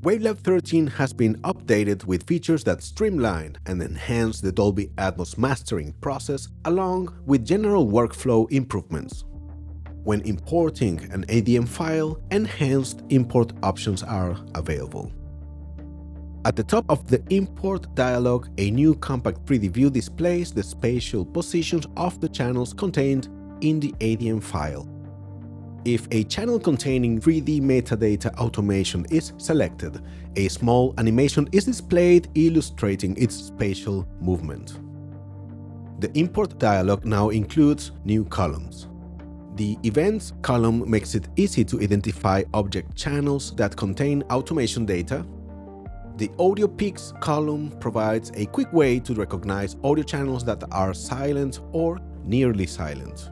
WaveLab 13 has been updated with features that streamline and enhance the Dolby Atmos mastering process, along with general workflow improvements. When importing an ADM file, enhanced import options are available. At the top of the import dialog, a new compact 3D view displays the spatial positions of the channels contained in the ADM file. If a channel containing 3D metadata automation is selected, a small animation is displayed illustrating its spatial movement. The import dialog now includes new columns. The Events column makes it easy to identify object channels that contain automation data. The Audio Peaks column provides a quick way to recognize audio channels that are silent or nearly silent.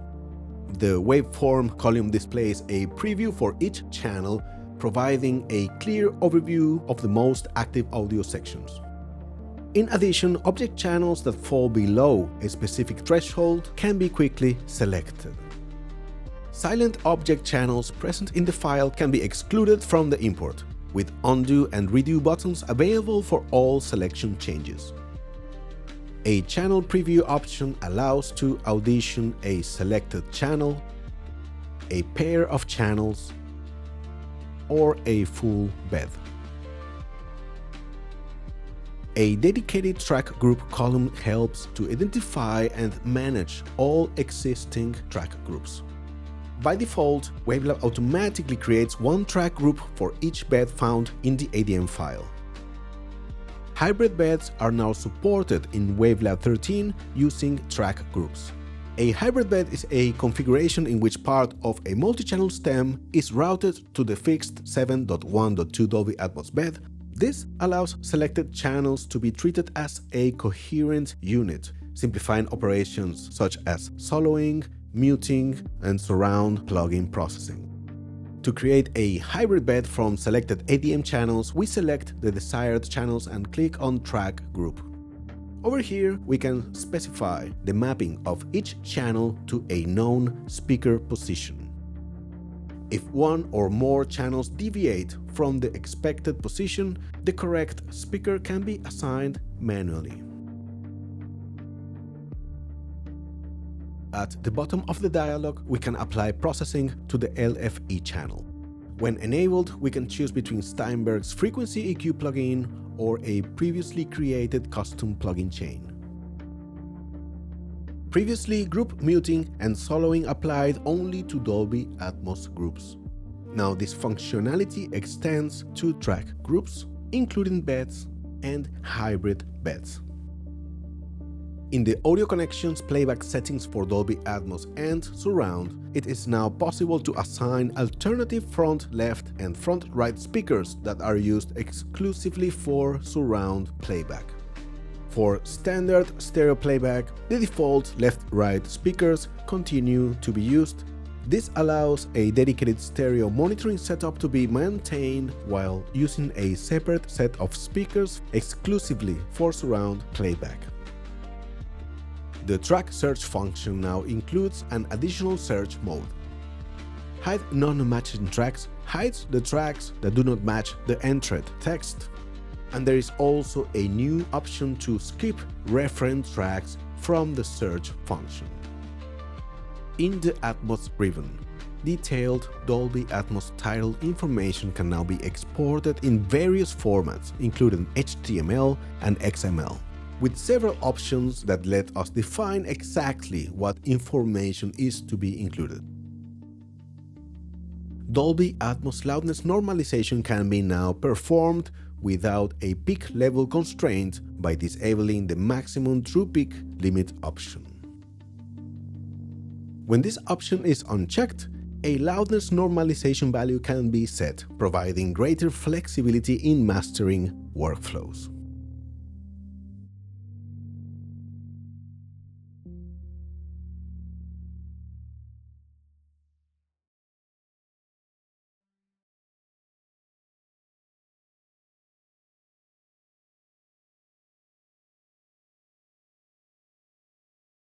The Waveform column displays a preview for each channel, providing a clear overview of the most active audio sections. In addition, object channels that fall below a specific threshold can be quickly selected. Silent object channels present in the file can be excluded from the import, with undo and redo buttons available for all selection changes. A channel preview option allows to audition a selected channel, a pair of channels, or a full bed. A dedicated track group column helps to identify and manage all existing track groups. By default, WaveLab automatically creates one track group for each bed found in the ADM file. Hybrid beds are now supported in WaveLab 13 using track groups. A hybrid bed is a configuration in which part of a multi-channel stem is routed to the fixed 7.1.2 Dolby Atmos bed. This allows selected channels to be treated as a coherent unit, simplifying operations such as soloing, muting, and surround plugin processing. To create a hybrid bed from selected ADM channels, we select the desired channels and click on Track Group. Over here, we can specify the mapping of each channel to a known speaker position. If one or more channels deviate from the expected position, the correct speaker can be assigned manually. At the bottom of the dialog, we can apply processing to the LFE channel. When enabled, we can choose between Steinberg's frequency EQ plugin or a previously created custom plugin chain. Previously, group muting and soloing applied only to Dolby Atmos groups. Now this functionality extends to track groups, including beds and hybrid beds. In the audio connections playback settings for Dolby Atmos and Surround, it is now possible to assign alternative front left and front right speakers that are used exclusively for surround playback. For standard stereo playback, the default left-right speakers continue to be used. This allows a dedicated stereo monitoring setup to be maintained while using a separate set of speakers exclusively for surround playback. The track search function now includes an additional search mode. Hide non-matching tracks hides the tracks that do not match the entered text. And there is also a new option to skip reference tracks from the search function. In the Atmos ribbon, detailed Dolby Atmos title information can now be exported in various formats, including HTML and XML, with several options that let us define exactly what information is to be included. Dolby Atmos loudness normalization can be now performed without a peak level constraint by disabling the maximum true peak limit option. When this option is unchecked, a loudness normalization value can be set, providing greater flexibility in mastering workflows.